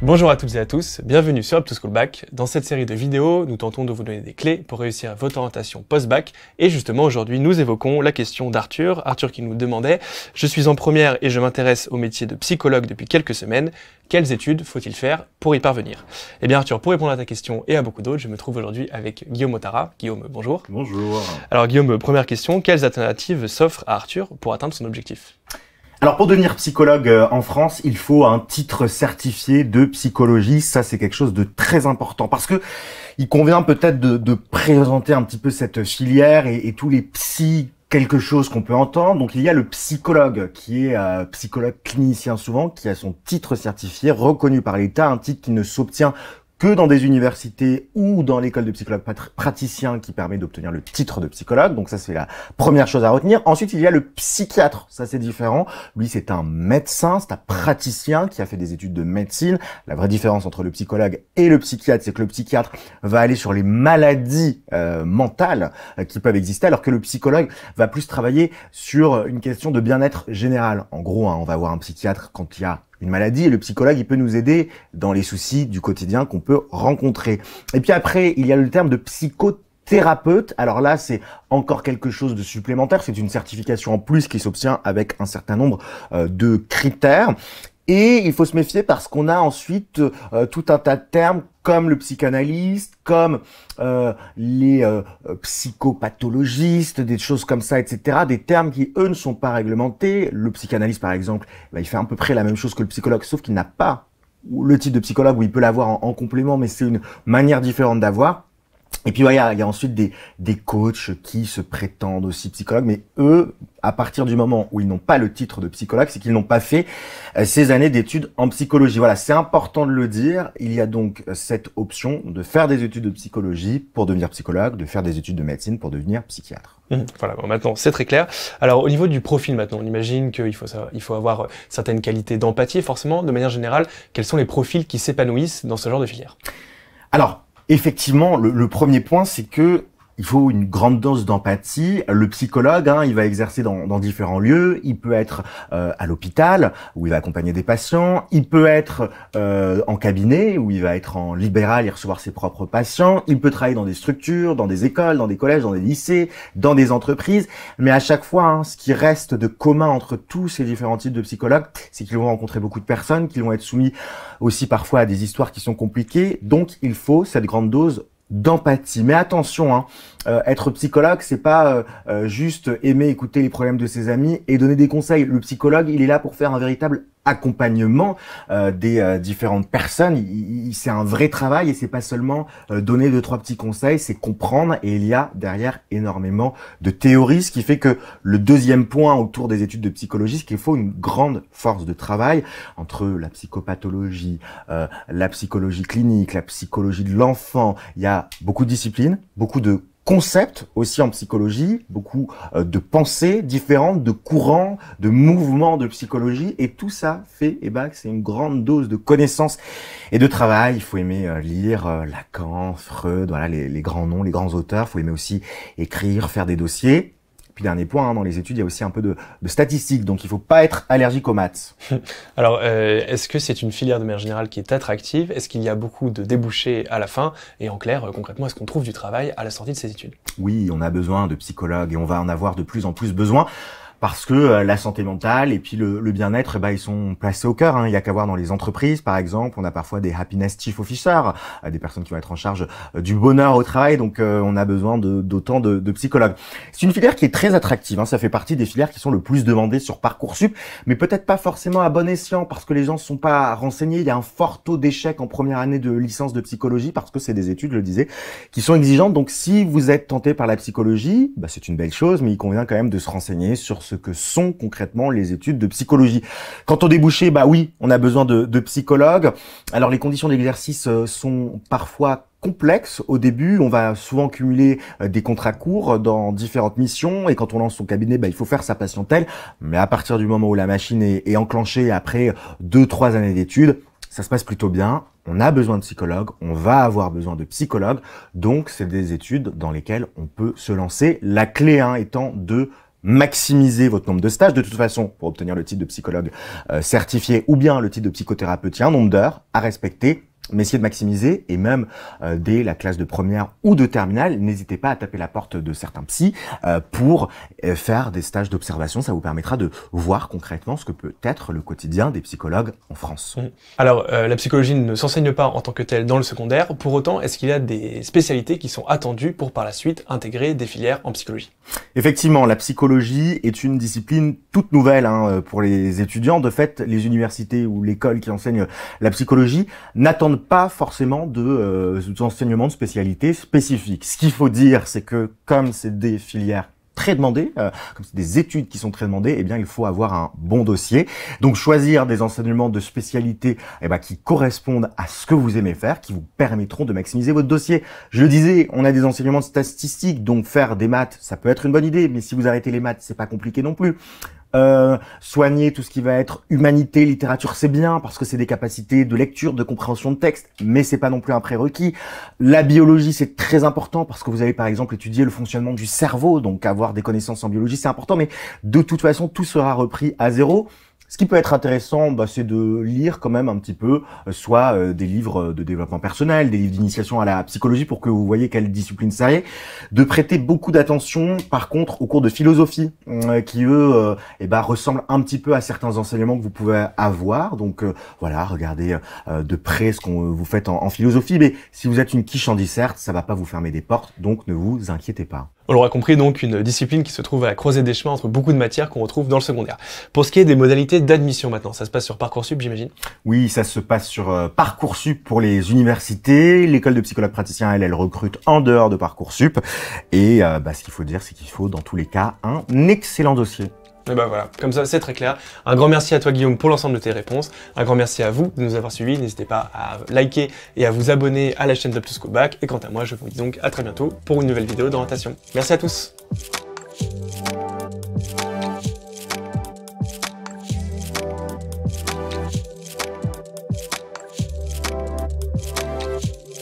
Bonjour à toutes et à tous, bienvenue sur Up to School Bac. Dans cette série de vidéos, nous tentons de vous donner des clés pour réussir votre orientation post-bac. Et justement, aujourd'hui, nous évoquons la question d'Arthur. Arthur qui nous demandait « Je suis en première et je m'intéresse au métier de psychologue depuis quelques semaines. Quelles études faut-il faire pour y parvenir ?» Eh bien Arthur, pour répondre à ta question et à beaucoup d'autres, je me trouve aujourd'hui avec Guillaume Otara. Guillaume, bonjour. Bonjour. Alors Guillaume, première question, quelles alternatives s'offrent à Arthur pour atteindre son objectif ? Alors pour devenir psychologue en France, il faut un titre certifié de psychologie. Ça, c'est quelque chose de très important parce que il convient peut-être de présenter un petit peu cette filière et tous les psy quelque chose qu'on peut entendre. Donc il y a le psychologue qui est psychologue clinicien souvent, qui a son titre certifié reconnu par l'État, un titre qui ne s'obtient que dans des universités ou dans l'école de psychologue praticien qui permet d'obtenir le titre de psychologue. Donc ça, c'est la première chose à retenir. Ensuite, il y a le psychiatre. Ça, c'est différent. Lui, c'est un médecin, c'est un praticien qui a fait des études de médecine. La vraie différence entre le psychologue et le psychiatre, c'est que le psychiatre va aller sur les maladies mentales qui peuvent exister, alors que le psychologue va plus travailler sur une question de bien-être général. En gros, on va voir un psychiatre quand il y a une maladie et le psychologue, il peut nous aider dans les soucis du quotidien qu'on peut rencontrer. Et puis après, il y a le terme de psychothérapeute. Alors là, c'est encore quelque chose de supplémentaire. C'est une certification en plus qui s'obtient avec un certain nombre de critères. Et il faut se méfier parce qu'on a ensuite tout un tas de termes comme le psychanalyste, comme les psychopathologistes, des choses comme ça, etc. Des termes qui, eux, ne sont pas réglementés. Le psychanalyste, par exemple, il fait à peu près la même chose que le psychologue, sauf qu'il n'a pas le titre de psychologue où il peut l'avoir en complément, mais c'est une manière différente d'avoir. Et puis, il y a ensuite des coachs qui se prétendent aussi psychologues, mais eux, à partir du moment où ils n'ont pas le titre de psychologue, c'est qu'ils n'ont pas fait ces années d'études en psychologie. Voilà, c'est important de le dire. Il y a donc cette option de faire des études de psychologie pour devenir psychologue, de faire des études de médecine pour devenir psychiatre. Voilà, bon, maintenant c'est très clair. Alors au niveau du profil maintenant, on imagine qu'il faut avoir certaines qualités d'empathie, forcément. De manière générale, quels sont les profils qui s'épanouissent dans ce genre de filière ? Alors, effectivement, le premier point, c'est que il faut une grande dose d'empathie. Le psychologue, il va exercer dans différents lieux. Il peut être à l'hôpital, où il va accompagner des patients. Il peut être en cabinet, où il va être en libéral et recevoir ses propres patients. Il peut travailler dans des structures, dans des écoles, dans des collèges, dans des lycées, dans des entreprises. Mais à chaque fois, ce qui reste de commun entre tous ces différents types de psychologues, c'est qu'ils vont rencontrer beaucoup de personnes, qu'ils vont être soumis aussi parfois à des histoires qui sont compliquées. Donc, il faut cette grande dose d'empathie. Mais attention, être psychologue, c'est pas juste aimer écouter les problèmes de ses amis et donner des conseils. Le psychologue, il est là pour faire un véritable accompagnement des différentes personnes. C'est un vrai travail et c'est pas seulement donner 2-3 petits conseils, c'est comprendre, et il y a derrière énormément de théorie, ce qui fait que le deuxième point autour des études de psychologie, c'est qu'il faut une grande force de travail entre la psychopathologie, la psychologie clinique, la psychologie de l'enfant. Il y a beaucoup de disciplines, beaucoup de concepts aussi en psychologie, beaucoup de pensées différentes, de courants, de mouvements de psychologie, et tout ça fait que c'est une grande dose de connaissances et de travail. Il faut aimer lire Lacan, Freud, voilà les grands noms, les grands auteurs. Il faut aimer aussi écrire, faire des dossiers. Puis dernier point, dans les études, il y a aussi un peu de statistiques, donc il faut pas être allergique aux maths. Alors, est-ce que c'est une filière de manière générale qui est attractive ? Est-ce qu'il y a beaucoup de débouchés à la fin ? Et en clair, concrètement, est-ce qu'on trouve du travail à la sortie de ces études ? Oui, on a besoin de psychologues et on va en avoir de plus en plus besoin. Parce que la santé mentale et puis le bien-être, ils sont placés au cœur. Il y a qu'à voir dans les entreprises, par exemple, on a parfois des happiness chief officers, des personnes qui vont être en charge du bonheur au travail. Donc, on a besoin d'autant de psychologues. C'est une filière qui est très attractive. Ça fait partie des filières qui sont le plus demandées sur Parcoursup, mais peut-être pas forcément à bon escient parce que les gens ne sont pas renseignés. Il y a un fort taux d'échec en première année de licence de psychologie parce que c'est des études, je le disais, qui sont exigeantes. Donc, si vous êtes tenté par la psychologie, c'est une belle chose, mais il convient quand même de se renseigner sur ce que sont concrètement les études de psychologie. Quant au débouché, oui, on a besoin de psychologues. Alors les conditions d'exercice sont parfois complexes. Au début, on va souvent cumuler des contrats courts dans différentes missions et quand on lance son cabinet, il faut faire sa patientèle. Mais à partir du moment où la machine est enclenchée après 2-3 années d'études, ça se passe plutôt bien. On a besoin de psychologues, on va avoir besoin de psychologues. Donc, c'est des études dans lesquelles on peut se lancer. La clé étant de maximiser votre nombre de stages. De toute façon, pour obtenir le titre de psychologue certifié ou bien le titre de psychothérapeute, il y a un nombre d'heures à respecter. Mais essayez de maximiser, et même dès la classe de première ou de terminale, n'hésitez pas à taper la porte de certains psys pour faire des stages d'observation. Ça vous permettra de voir concrètement ce que peut être le quotidien des psychologues en France. Alors, la psychologie ne s'enseigne pas en tant que telle dans le secondaire. Pour autant, est-ce qu'il y a des spécialités qui sont attendues pour par la suite intégrer des filières en psychologie? Effectivement, la psychologie est une discipline toute nouvelle pour les étudiants. De fait, les universités ou l'école qui enseigne la psychologie n'attendent pas forcément d'enseignement de spécialités spécifiques. Ce qu'il faut dire, c'est que comme c'est des filières très demandées, comme c'est des études qui sont très demandées, eh bien il faut avoir un bon dossier. Donc choisir des enseignements de spécialités qui correspondent à ce que vous aimez faire, qui vous permettront de maximiser votre dossier. Je le disais, on a des enseignements de statistiques, donc faire des maths, ça peut être une bonne idée, mais si vous arrêtez les maths, c'est pas compliqué non plus. Soigner tout ce qui va être humanité, littérature, c'est bien parce que c'est des capacités de lecture, de compréhension de texte, mais c'est pas non plus un prérequis. La biologie, c'est très important parce que vous allez par exemple étudier le fonctionnement du cerveau, donc avoir des connaissances en biologie, c'est important, mais de toute façon, tout sera repris à zéro. Ce qui peut être intéressant, c'est de lire quand même un petit peu, soit des livres de développement personnel, des livres d'initiation à la psychologie pour que vous voyez quelle discipline ça est. De prêter beaucoup d'attention, par contre, aux cours de philosophie, qui eux, ressemblent un petit peu à certains enseignements que vous pouvez avoir. Donc voilà, regardez de près ce qu'on vous faites en philosophie. Mais si vous êtes une quiche en disserte, ça va pas vous fermer des portes, donc ne vous inquiétez pas. On l'aura compris, donc une discipline qui se trouve à la croisée des chemins entre beaucoup de matières qu'on retrouve dans le secondaire. Pour ce qui est des modalités d'admission maintenant, ça se passe sur Parcoursup, j'imagine? Oui, ça se passe sur Parcoursup pour les universités. L'école de psychologue praticien, elle recrute en dehors de Parcoursup. Et ce qu'il faut dire, c'est qu'il faut dans tous les cas un excellent dossier. Et voilà, comme ça c'est très clair. Un grand merci à toi Guillaume pour l'ensemble de tes réponses. Un grand merci à vous de nous avoir suivis. N'hésitez pas à liker et à vous abonner à la chaîne Top to School Back. Et quant à moi, je vous dis donc à très bientôt pour une nouvelle vidéo d'orientation. Merci à tous.